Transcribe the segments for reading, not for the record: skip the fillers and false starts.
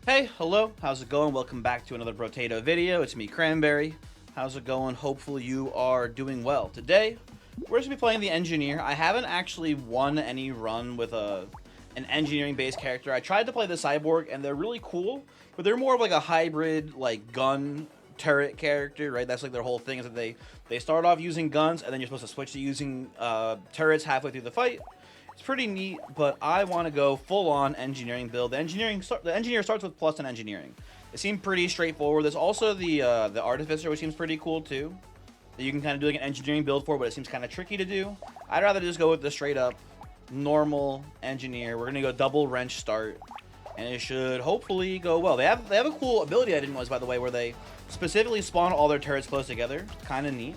Hey, hello, how's it going? Welcome back to another Brotato video. It's me, Cranberry. How's it going? Hopefully you are doing well. Today, we're just going to be playing the Engineer. I haven't actually won any run with an engineering-based character. I tried to play the Cyborg, and they're really cool, but they're more of like a hybrid, like, gun turret character, right? That's like their whole thing, is that they start off using guns, and then you're supposed to switch to using turrets halfway through the fight. It's pretty neat, but I want to go full-on engineering build. The engineer starts with plus in engineering. It seemed pretty straightforward. There's also the artificer, which seems pretty cool too. That you can kind of do like an engineering build for, but it seems kind of tricky to do. I'd rather just go with the straight-up normal engineer. We're gonna go double wrench start, and it should hopefully go well. They have a cool ability I didn't realize, by the way, where they specifically spawn all their turrets close together. Kind of neat.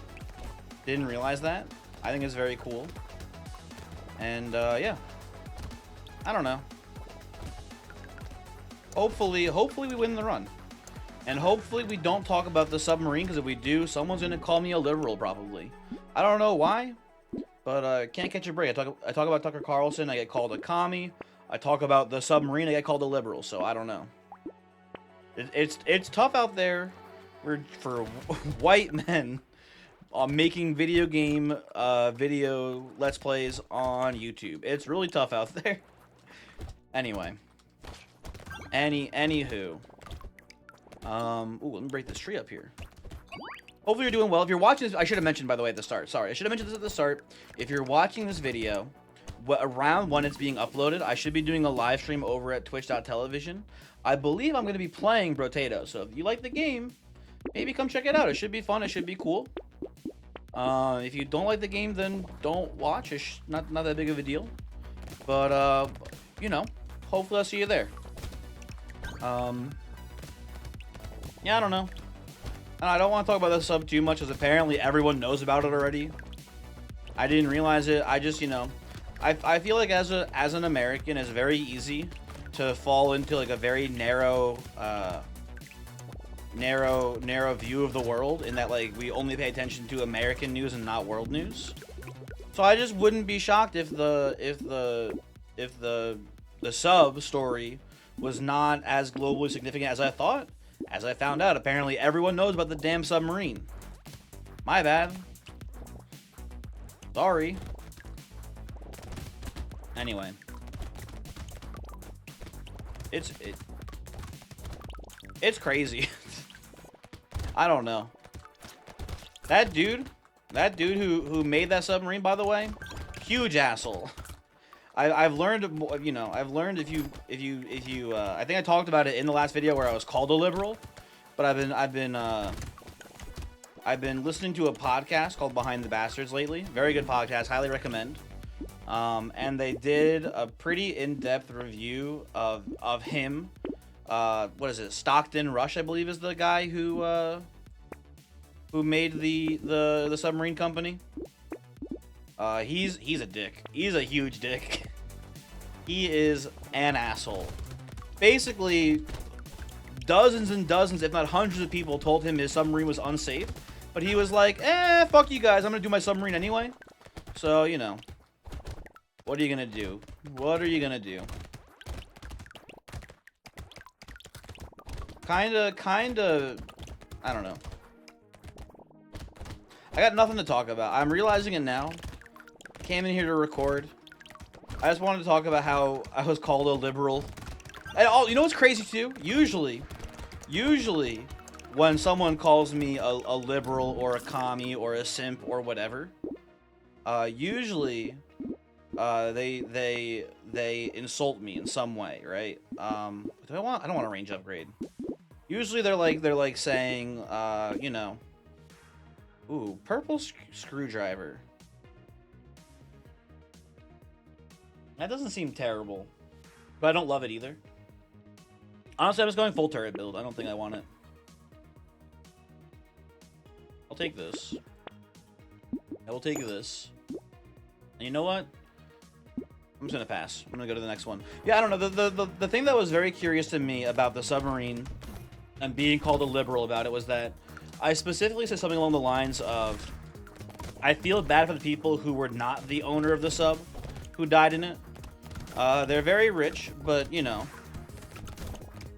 Didn't realize that. I think it's very cool. And, yeah. I don't know. Hopefully we win the run. And hopefully we don't talk about the submarine, because if we do, someone's going to call me a liberal, probably. I don't know why, but, can't catch a break. I talk about Tucker Carlson, I get called a commie. I talk about the submarine, I get called a liberal, so I don't know. It's tough out there for white men making video game video let's plays on YouTube. It's really tough out there. Anyway, anywho, ooh, let me break this tree up here. Hopefully you're doing well. If you're watching this, I should have mentioned, by the way, at the start. Sorry, I should have mentioned this at the start. If you're watching this video around when it's being uploaded, I should be doing a live stream over at twitch.tv. I believe I'm going to be playing Brotato, so if you like the game, maybe come check it out. It should be fun. It should be cool. If you don't like the game, then don't watch. It's not that big of a deal. But, you know, hopefully I'll see you there. Yeah, I don't know. I don't want to talk about this sub too much, because apparently everyone knows about it already. I didn't realize it. I just, you know, I feel like as an American, it's very easy to fall into, like, a very narrow view of the world, in that, like, we only pay attention to American news and not world news. So I just wouldn't be shocked if the sub story was not as globally significant as I thought. As I found out, apparently everyone knows about the damn submarine. My bad. Sorry. Anyway, it's crazy. I don't know. That dude who made that submarine, by the way, huge asshole. I've learned, you know, if you I think I talked about it in the last video where I was called a liberal, but I've been listening to a podcast called Behind the Bastards lately. Very good podcast, highly recommend. And they did a pretty in-depth review of him. What is it? Stockton Rush, I believe, is the guy who made the submarine company. He's a dick. He's a huge dick. He is an asshole. Basically, dozens and dozens, if not hundreds of people told him his submarine was unsafe, but he was like, fuck you guys, I'm gonna do my submarine anyway. So, you know, what are you gonna do? What are you gonna do? Kinda, I don't know. I got nothing to talk about. I'm realizing it now. Came in here to record. I just wanted to talk about how I was called a liberal. And you know what's crazy too? Usually, when someone calls me a liberal or a commie or a simp or whatever, usually they insult me in some way, right? I don't want a range upgrade. Usually they're like saying, you know, ooh, purple screwdriver. That doesn't seem terrible, but I don't love it either. Honestly, I'm just going full turret build. I don't think I want it. I'll take this. I will take this. And you know what? I'm just gonna pass. I'm gonna go to the next one. Yeah, I don't know. The thing that was very curious to me about the submarine and being called a liberal about it was that I specifically said something along the lines of, I feel bad for the people who were not the owner of the sub, who died in it. They're very rich, but, you know,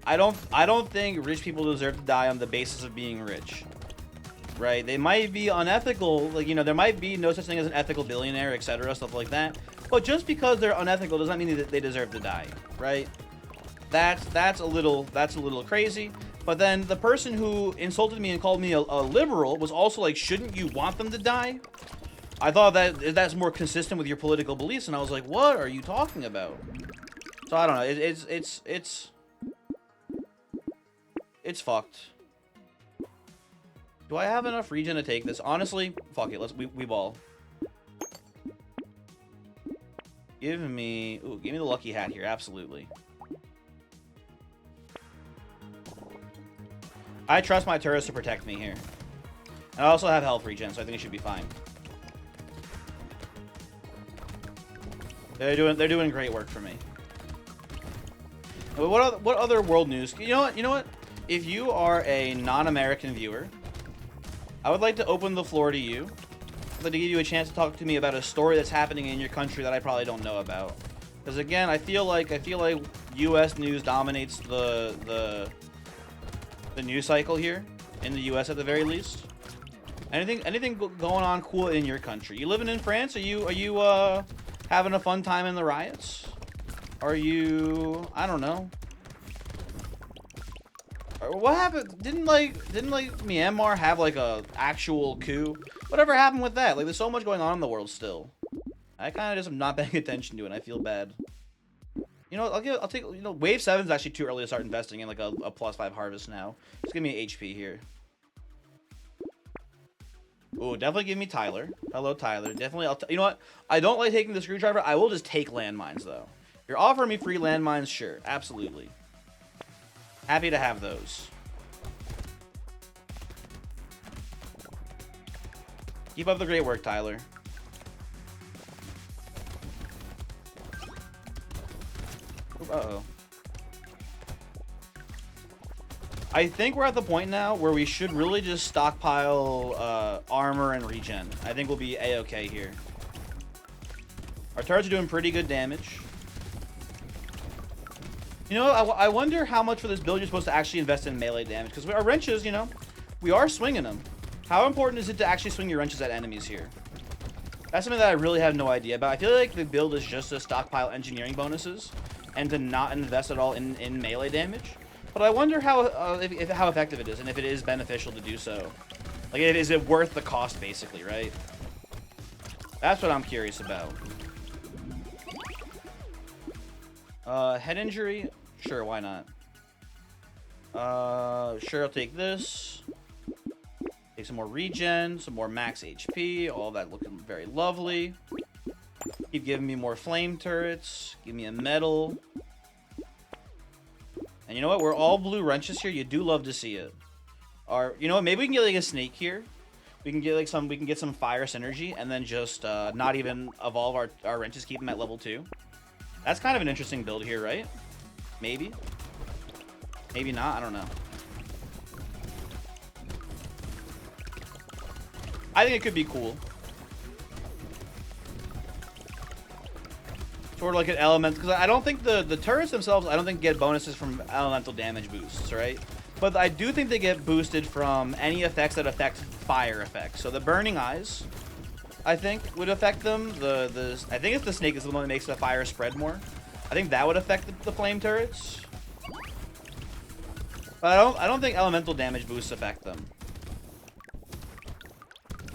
I don't think rich people deserve to die on the basis of being rich. Right? They might be unethical, like, you know, there might be no such thing as an ethical billionaire, etc., stuff like that. But just because they're unethical does not mean that they deserve to die, right? That's a little crazy. But then the person who insulted me and called me a liberal was also like, shouldn't you want them to die? I thought that that's more consistent with your political beliefs, and I was like, what are you talking about? So I don't know. It's fucked. Do I have enough regen to take this? Honestly, fuck it. We ball. Give me the lucky hat here. Absolutely. I trust my turrets to protect me here. And I also have health regen, so I think it should be fine. They're doing great work for me. What other world news? You know what? If you are a non-American viewer, I would like to open the floor to you. I'd like to give you a chance to talk to me about a story that's happening in your country that I probably don't know about. Because again, I feel like U.S. news dominates the news cycle here in the U.S. at the very least. Anything going on cool in your country? You living in France? Are you having a fun time in the riots? Are you, I don't know. What happened? Didn't like Myanmar have like a actual coup? Whatever happened with that? Like, there's so much going on in the world still. I kind of just am not paying attention to it, and I feel bad. You know, I'll take, you know, wave 7 is actually too early to start investing in like a +5 harvest now. Just give me HP here. Ooh, definitely give me Tyler. Hello, Tyler. Definitely, you know what? I don't like taking the screwdriver. I will just take landmines though. You're offering me free landmines, sure, absolutely. Happy to have those. Keep up the great work, Tyler. Uh-oh. I think we're at the point now where we should really just stockpile armor and regen. I think we'll be a-okay here. Our turrets are doing pretty good damage. You know, I wonder how much for this build you're supposed to actually invest in melee damage. Because our wrenches, you know, we are swinging them. How important is it to actually swing your wrenches at enemies here? That's something that I really have no idea about. I feel like the build is just to stockpile engineering bonuses and to not invest at all in melee damage. But I wonder how how effective it is and if it is beneficial to do so. Like, is it worth the cost, basically, right? That's what I'm curious about. Head injury? Sure, why not? Sure, I'll take this. Take some more regen, some more max HP, all that looking very lovely. Keep giving me more flame turrets. Give me a medal. And you know what? We're all blue wrenches here. You do love to see it. You know what? Maybe we can get like a snake here. We can get like we can get some fire synergy and then just not even evolve our wrenches, keep them at level 2. That's kind of an interesting build here, right? Maybe. Maybe not. I don't know. I think it could be cool. Sort of like an element, because I don't think the turrets themselves, I don't think get bonuses from elemental damage boosts, right? But I do think they get boosted from any effects that affect fire effects. So the burning eyes, I think, would affect them. I think it's the snake is the one that makes the fire spread more. I think that would affect the flame turrets. But I don't think elemental damage boosts affect them.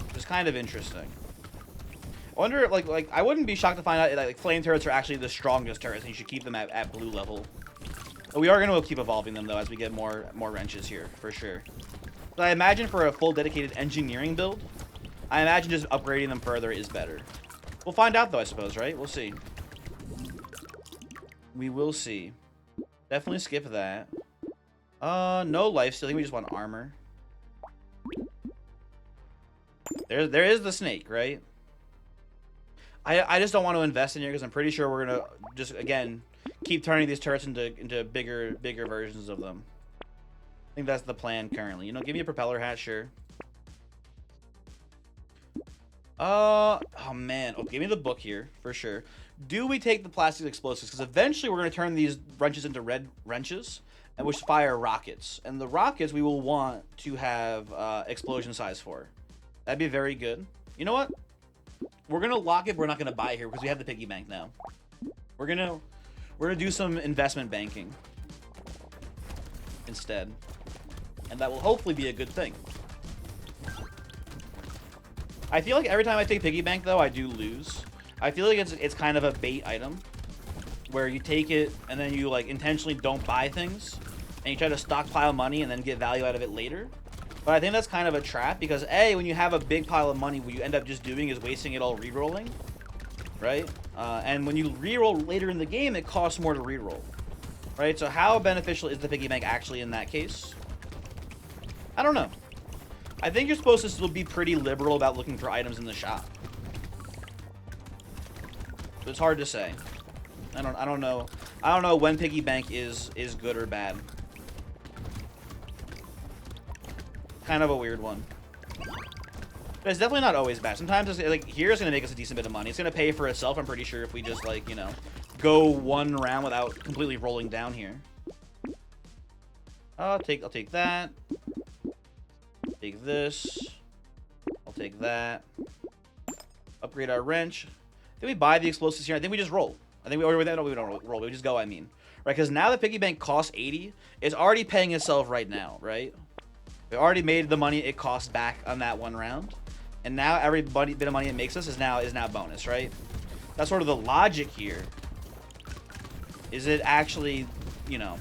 Which is kind of interesting. I wonder, like I wouldn't be shocked to find out that like flame turrets are actually the strongest turrets, and you should keep them at blue level. But we are going to keep evolving them though as we get more wrenches here for sure. But I imagine for a full dedicated engineering build, I imagine just upgrading them further is better. We'll find out though, I suppose, right? We'll see. We will see. Definitely skip that. No lifesteal. I think we just want armor. There is the snake, right? I just don't want to invest in here because I'm pretty sure we're gonna just again keep turning these turrets into bigger versions of them. I think that's the plan currently. You know, give me a propeller hat, sure. Oh man. Oh, give me the book here for sure. Do we take the plastic explosives? Because eventually we're gonna turn these wrenches into red wrenches, and which fire rockets. And the rockets we will want to have explosion size for. That'd be very good. You know what? We're gonna lock it. We're not gonna buy here because we have the piggy bank now. We're gonna do some investment banking instead, and that will hopefully be a good thing. I feel like every time I take piggy bank though, I do lose. I feel like it's kind of a bait item where you take it and then you like intentionally don't buy things and you try to stockpile money and then get value out of it later. But I think that's kind of a trap because A, when you have a big pile of money, what you end up just doing is wasting it all rerolling, right? And when you reroll later in the game, it costs more to reroll, right? So how beneficial is the piggy bank actually in that case? I don't know. I think you're supposed to still be pretty liberal about looking for items in the shop. But it's hard to say. I don't know. I don't know when piggy bank is good or bad. Kind of a weird one. But it's definitely not always bad. Sometimes it's like here it's gonna make us a decent bit of money. It's gonna pay for itself, I'm pretty sure, if we just like, you know, go one round without completely rolling down here. I'll take that. Take this. I'll take that. Upgrade our wrench. I think we buy the explosives here. I think we just roll. I think we don't roll. We just go, I mean. Right, because now the piggy bank costs 80. It's already paying itself right now, right? We already made the money it cost back on that one round. And now every bit of money it makes us is now bonus, right? That's sort of the logic here. Is it actually, you know,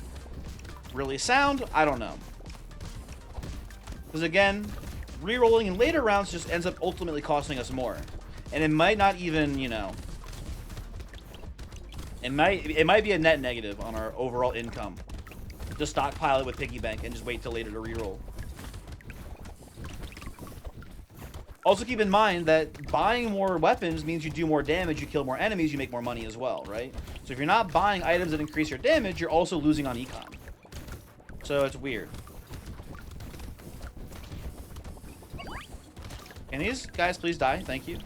really sound? I don't know. Because again, re-rolling in later rounds just ends up ultimately costing us more. And it might not even, you know, it might be a net negative on our overall income. Just stockpile it with piggy bank and just wait till later to re-roll. Also keep in mind that buying more weapons means you do more damage, you kill more enemies, you make more money as well, right? So if you're not buying items that increase your damage, you're also losing on econ. So it's weird. Can these guys please die? Thank you.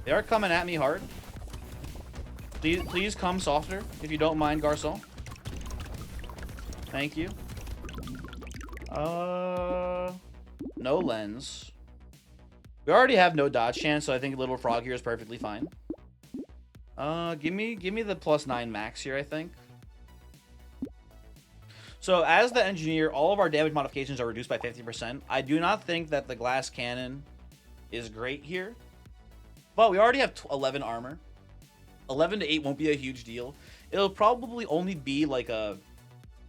They are coming at me hard. Please come softer, if you don't mind, Garcon. Thank you. No lens. We already have no dodge chance, so I think Little Frog here is perfectly fine. Give me the +9 max here, I think. So as the engineer, all of our damage modifications are reduced by 50%. I do not think that the glass cannon is great here. But we already have 11 armor. 11 to 8 won't be a huge deal. It'll probably only be like a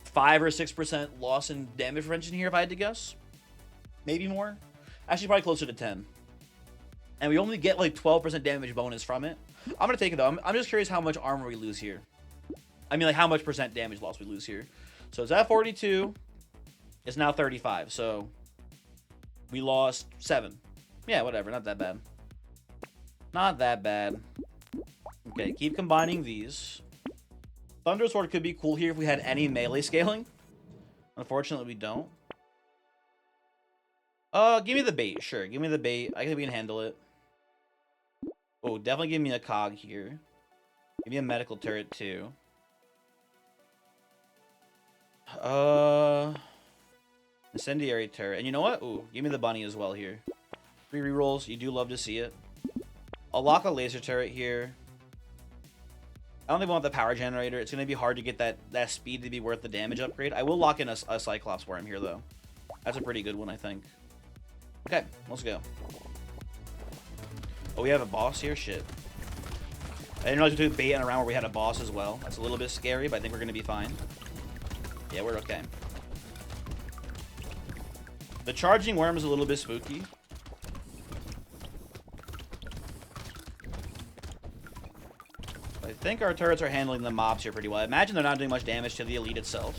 5 or 6% loss in damage prevention here if I had to guess. Maybe more. Actually, probably closer to 10. And we only get like 12% damage bonus from it. I'm going to take it though. I'm just curious how much armor we lose here. I mean, like how much percent damage loss we lose here. So it's at 42. It's now 35. So we lost 7. Yeah, whatever. Not that bad. Not that bad. Okay, keep combining these. Thunder Sword could be cool here if we had any melee scaling. Unfortunately, we don't. Give me the bait. Sure, give me the bait. I think we can handle it. Oh, definitely give me a cog here. Give me a medical turret, too. Incendiary turret. And you know what? Ooh, give me the bunny as well here. 3 rerolls. You do love to see it. I'll lock a laser turret here. I don't think we want the power generator. It's going to be hard to get that speed to be worth the damage upgrade. I will lock in a Cyclops Worm here, though. That's a pretty good one, I think. Okay, let's go. Oh, we have a boss here? Shit. I didn't realize we took bait in a round where we had a boss as well. That's a little bit scary, but I think we're going to be fine. Yeah, we're okay. The charging worm is a little bit spooky. I think our turrets are handling the mobs here pretty well. I imagine they're not doing much damage to the elite itself.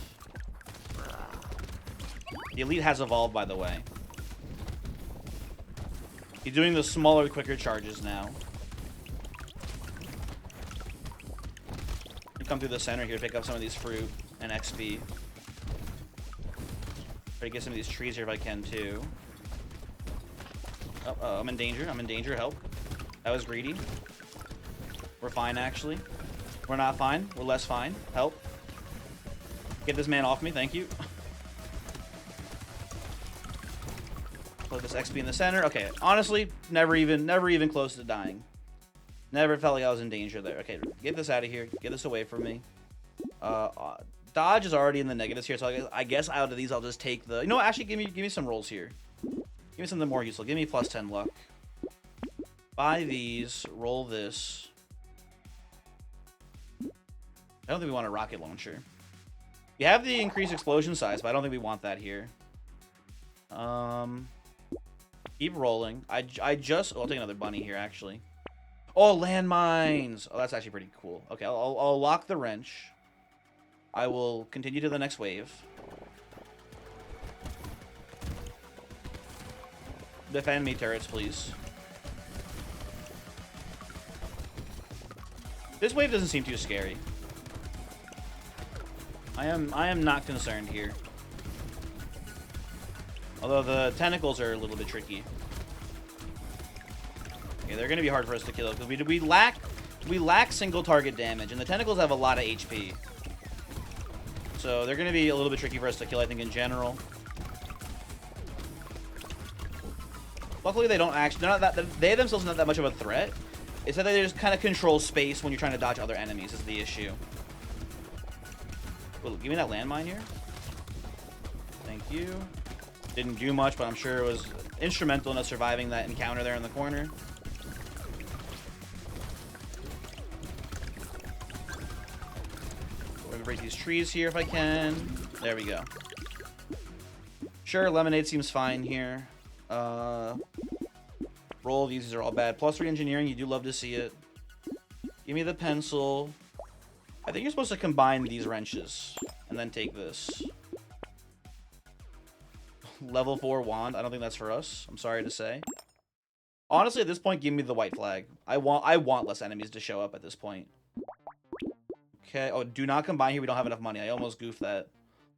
The elite has evolved, by the way. He's doing the smaller, quicker charges now. You come through the center here, pick up some of these fruit and XP. Try to get some of these trees here if I can, too. Oh, I'm in danger. I'm in danger. Help. That was greedy. We're fine, actually. We're not fine. We're less fine. Help. Get this man off me, thank you. Put this XP in the center. Okay, honestly, never even close to dying. Never felt like I was in danger there. Okay, get this out of here. Get this away from me. Dodge is already in the negatives here, so I guess out of these, I'll just take the... You know what? Actually, give me some rolls here. Give me something more useful. Give me plus 10 luck. Buy these. Roll this. I don't think we want a rocket launcher. You have the increased explosion size, but I don't think we want that here. Keep rolling. I'll take another bunny here, actually. Oh, landmines! Oh, that's actually pretty cool. Okay, I'll lock the wrench. I will continue to the next wave. Defend me, turrets, please. This wave doesn't seem too scary. I am not concerned here. Although the tentacles are a little bit tricky. Okay, they're gonna be hard for us to kill because we lack single target damage, and the tentacles have a lot of HP. So they're gonna be a little bit tricky for us to kill, I think, in general. Luckily, they don't actually. They themselves are not that much of a threat. It's that they just kind of control space when you're trying to dodge other enemies. Is the issue. Ooh, give me that landmine here. Thank you. Didn't do much, but I'm sure it was instrumental in us surviving that encounter there in the corner. We're gonna break these trees here if I can. There we go. Sure, lemonade seems fine here. Roll, these are all bad. +3 engineering, you do love to see it. Give me the pencil. I think you're supposed to combine these wrenches and then take this. Level 4 wand. I don't think that's for us. I'm sorry to say. Honestly, at this point, give me the white flag. I want less enemies to show up at this point. Okay. Oh, do not combine here. We don't have enough money. I almost goofed that.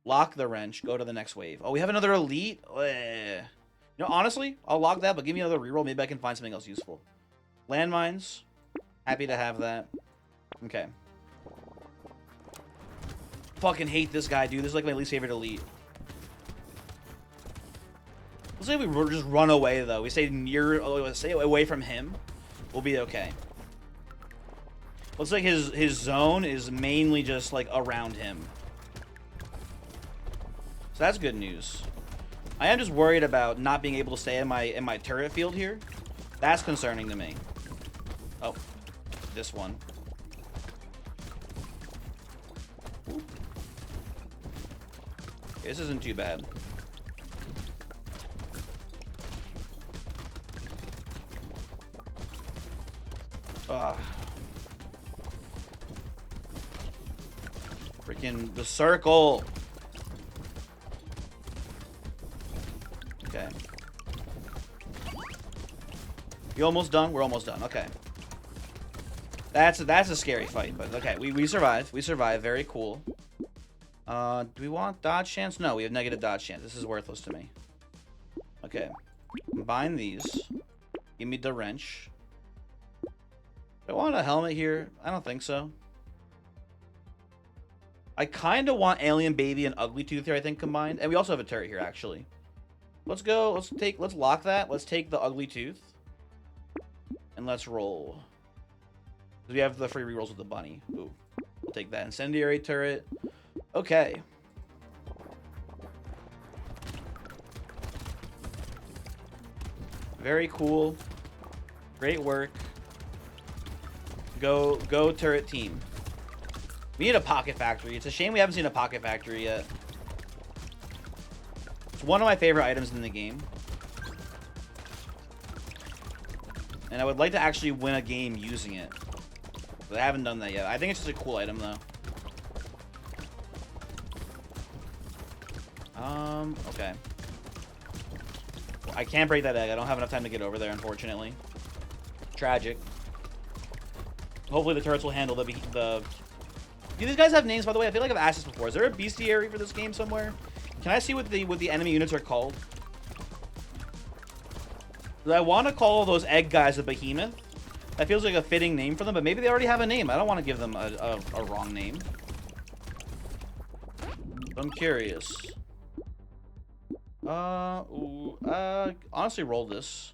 Lock the wrench. Go to the next wave. Oh, we have another elite? You know, honestly, I'll lock that, but give me another reroll. Maybe I can find something else useful. Landmines. Happy to have that. Okay. Fucking hate this guy, dude. This is like my least favorite elite. Let's say we just run away, though. We stay away from him. We'll be okay. Looks like his zone is mainly just, like, around him. So that's good news. I am just worried about not being able to stay in my turret field here. That's concerning to me. Oh, this one. Ooh. Okay, this isn't too bad. Freaking the circle. Okay. You almost done? We're almost done. Okay. That's a scary fight, but okay. We survived. We survived. Very cool. Do we want dodge chance? No, we have negative dodge chance. This is worthless to me. Okay. Combine these. Give me the wrench. Do I want a helmet here? I don't think so. I kind of want Alien Baby and Ugly Tooth here, I think, combined. And we also have a turret here, actually. Let's go. Let's lock that. Let's take the Ugly Tooth. And let's roll. We have the free rerolls with the bunny. Ooh. We'll take that. Incendiary turret. Okay. Very cool. Great work. Go turret team. We need a pocket factory. It's a shame we haven't seen a pocket factory yet. It's one of my favorite items in the game. And I would like to actually win a game using it. But I haven't done that yet. I think it's just a cool item, though. Okay. Well, I can't break that egg. I don't have enough time to get over there, unfortunately. Tragic. Hopefully the turrets will handle the... Do these guys have names, by the way? I feel like I've asked this before. Is there a bestiary for this game somewhere? Can I see what the enemy units are called? I want to call those egg guys a behemoth. That feels like a fitting name for them, but maybe they already have a name. I don't want to give them a wrong name. I'm curious. Honestly, roll this.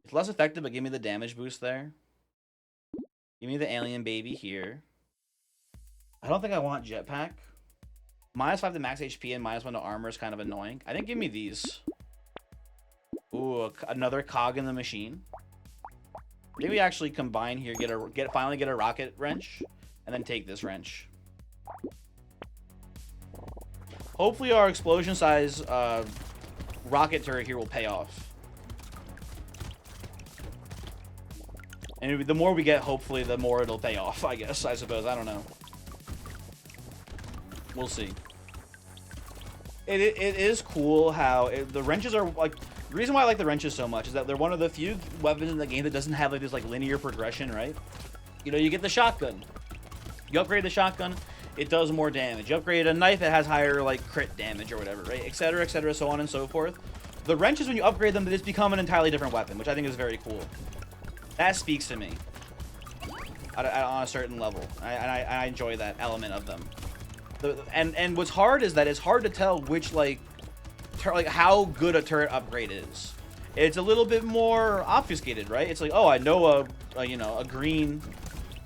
It's less effective, but give me the damage boost there. Give me the alien baby here. I don't think I want jetpack. -5 to max HP and -1 to armor is kind of annoying. I think give me these. Ooh, another cog in the machine. Maybe actually combine here, finally get a rocket wrench, and then take this wrench. Hopefully our explosion size rocket turret here will pay off. And the more we get, hopefully, the more it'll pay off, I guess, I suppose. I don't know. We'll see. It is cool how the wrenches are, like, the reason why I like the wrenches so much is that they're one of the few weapons in the game that doesn't have, like, this, like, linear progression, right? You know, you get the shotgun. You upgrade the shotgun, it does more damage. You upgrade a knife, it has higher, like, crit damage or whatever, right? Etc., so on and so forth. The wrenches, when you upgrade them, they just become an entirely different weapon, which I think is very cool. That speaks to me on a certain level. I enjoy that element of them. And what's hard is that it's hard to tell which, like how good a turret upgrade is. It's a little bit more obfuscated, right? It's like, oh, I know a green.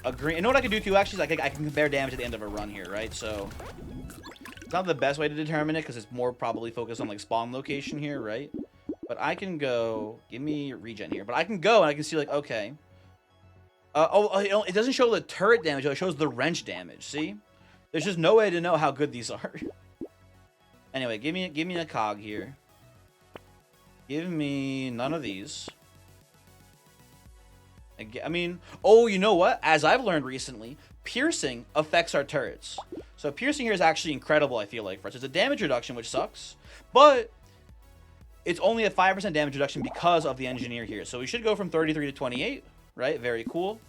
You know what I can do too? Actually, is I can compare damage at the end of a run here, right? So it's not the best way to determine it because it's more probably focused on like spawn location here, right? But I can go, give me regen here, but I can go and I can see like, okay. It doesn't show the turret damage, it shows the wrench damage, see? There's just no way to know how good these are. Anyway, give me a cog here. Give me none of these. I mean, oh, you know what? As I've learned recently, piercing affects our turrets. So piercing here is actually incredible, I feel like, for us. It's a damage reduction, which sucks, but it's only a 5% damage reduction because of the engineer here. So we should go from 33 to 28, right? Very cool.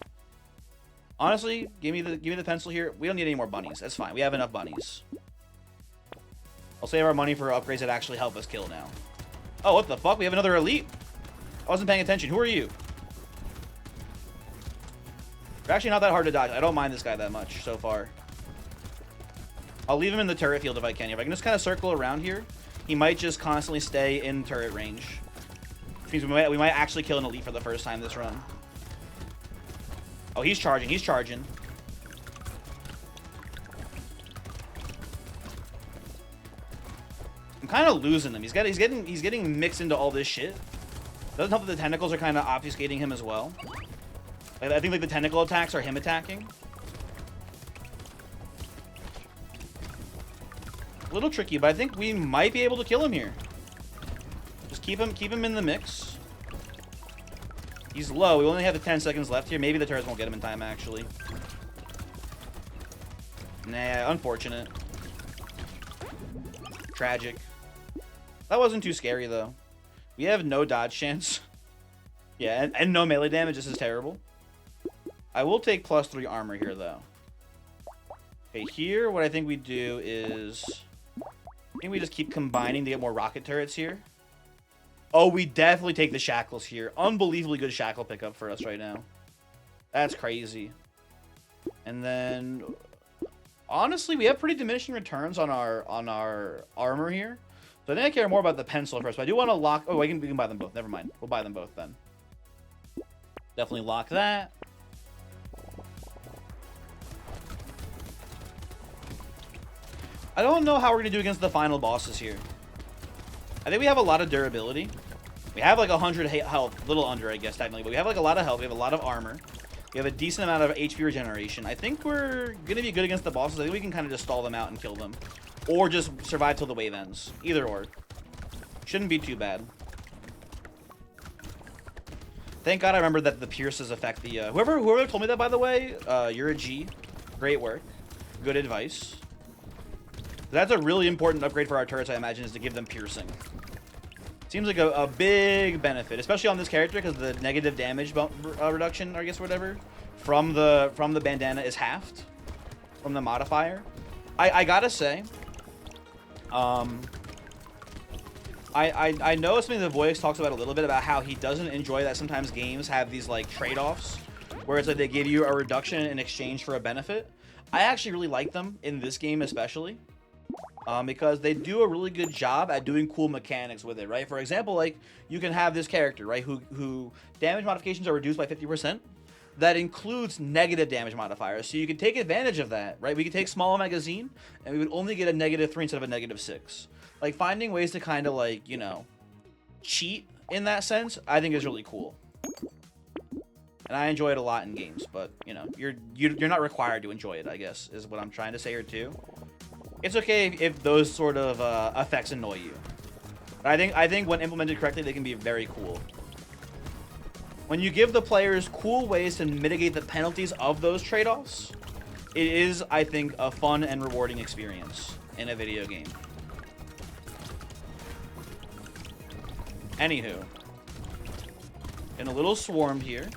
Honestly, give me the pencil here. We don't need any more bunnies. That's fine. We have enough bunnies. I'll save our money for upgrades that actually help us kill now. Oh, what the fuck? We have another elite? I wasn't paying attention. Who are you? They're actually not that hard to dodge. I don't mind this guy that much so far. I'll leave him in the turret field if I can. If I can just kind of circle around here, he might just constantly stay in turret range. Which means we might actually kill an elite for the first time this run. Oh, he's charging. He's charging. I'm kind of losing him. He's getting mixed into all this shit. Doesn't help that the tentacles are kind of obfuscating him as well. Like, I think like the tentacle attacks are him attacking. A little tricky, but I think we might be able to kill him here. Just keep him in the mix. He's low. We only have 10 seconds left here. Maybe the turrets won't get him in time, actually. Nah, unfortunate. Tragic. That wasn't too scary, though. We have no dodge chance. Yeah, and no melee damage. This is terrible. I will take +3 armor here, though. Okay, here, what I think we do is... I think we just keep combining to get more rocket turrets here. Oh, we definitely take the shackles here. Unbelievably good shackle pickup for us right now. That's crazy. And then... honestly, we have pretty diminishing returns on our armor here. So I think I care more about the pencil first. But I do want to lock... oh, we can buy them both. Never mind. We'll buy them both then. Definitely lock that. I don't know how we're going to do against the final bosses here. I think we have a lot of durability. We have like 100 health. A little under, I guess, technically. But we have like a lot of health. We have a lot of armor. We have a decent amount of HP regeneration. I think we're going to be good against the bosses. I think we can kind of just stall them out and kill them. Or just survive till the wave ends. Either or. Shouldn't be too bad. Thank God I remember that the pierces affect the... whoever told me that, by the way, you're a G. Great work. Good advice. That's a really important upgrade for our turrets, I imagine, is to give them piercing. Seems like a big benefit, especially on this character, because the negative damage reduction, I guess, whatever, from the bandana is halved from the modifier. I gotta say, I know something the voice talks about a little bit about how he doesn't enjoy that sometimes games have these like trade-offs where it's like they give you a reduction in exchange for a benefit. I actually really like them in this game especially. Because they do a really good job at doing cool mechanics with it, right? For example, like, you can have this character, right, who damage modifications are reduced by 50%. That includes negative damage modifiers, so you can take advantage of that, right? We could take small magazine, and we would only get a -3 instead of a -6. Like, finding ways to kind of, like, you know, cheat in that sense, I think is really cool. And I enjoy it a lot in games, but, you know, you're not required to enjoy it, I guess, is what I'm trying to say here, too. It's okay if those sort of effects annoy you. But I think when implemented correctly, they can be very cool. When you give the players cool ways to mitigate the penalties of those trade-offs, it is, I think, a fun and rewarding experience in a video game. Anywho, getting a little swarmed here.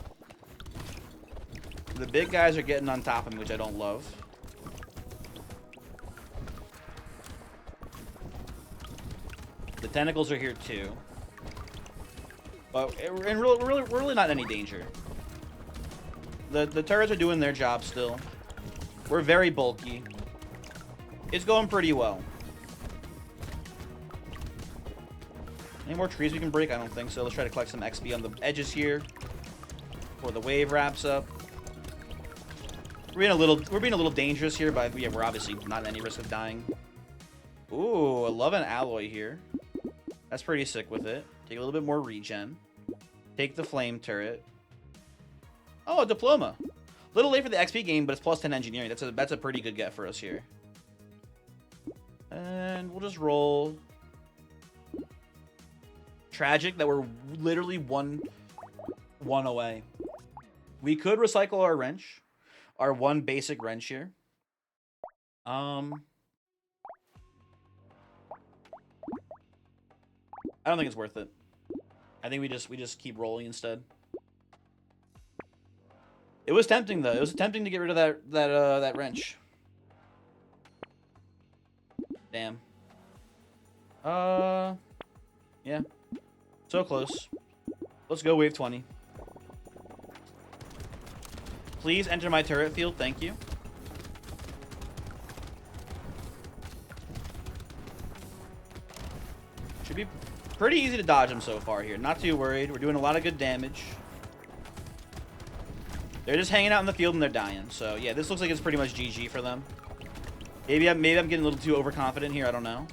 The big guys are getting on top of me, which I don't love. The tentacles are here too, but we're really not in any danger. The turrets are doing their job still. We're very bulky. It's going pretty well. Any more trees we can break? I don't think so. Let's try to collect some XP on the edges here before the wave wraps up. We're being a little dangerous here, but yeah, we're obviously not at any risk of dying. Ooh, I love an alloy here. That's pretty sick with it. Take a little bit more regen. Take the flame turret. Oh, a diploma. A little late for the XP game, but it's +10 engineering. That's a pretty good get for us here. And we'll just roll. Tragic that we're literally one away. We could recycle our wrench. Our one basic wrench here. I don't think it's worth it. I think we just keep rolling instead. It was tempting though. It was tempting to get rid of that wrench. Damn. Yeah. So close. Let's go wave 20. Please enter my turret field, thank you. Should be pretty easy to dodge them so far here. Not too worried. We're doing a lot of good damage. They're just hanging out in the field and they're dying. So yeah, this looks like it's pretty much GG for them. Maybe I'm getting a little too overconfident here. I don't know.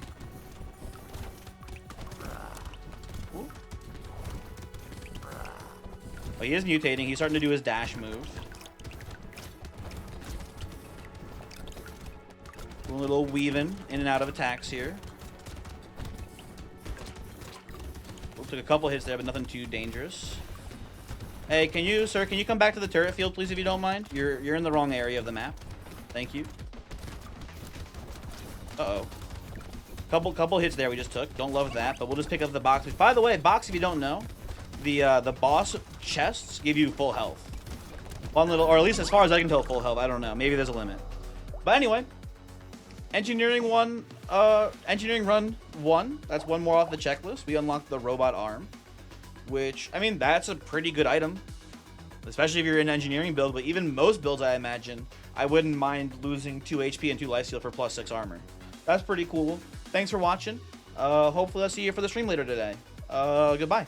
Ooh. Oh, he is mutating. He's starting to do his dash move. Doing a little weaving in and out of attacks here. Took a couple hits there, but nothing too dangerous. Hey, sir, can you come back to the turret field, please, if you don't mind? You're in the wrong area of the map. Thank you. Uh-oh. Couple hits there we just took. Don't love that, but we'll just pick up the box. By the way, box, if you don't know, the boss chests give you full health. One little, or at least as far as I can tell, full health. I don't know. Maybe there's a limit. But anyway, engineering run 1. That's one more off the checklist. We unlocked the robot arm, which, I mean, that's a pretty good item, especially if you're in an engineering build. But even most builds, I imagine, I wouldn't mind losing 2 HP and 2 lifesteal for +6 armor. That's pretty cool. Thanks for watching. Hopefully I'll see you for the stream later today. Goodbye.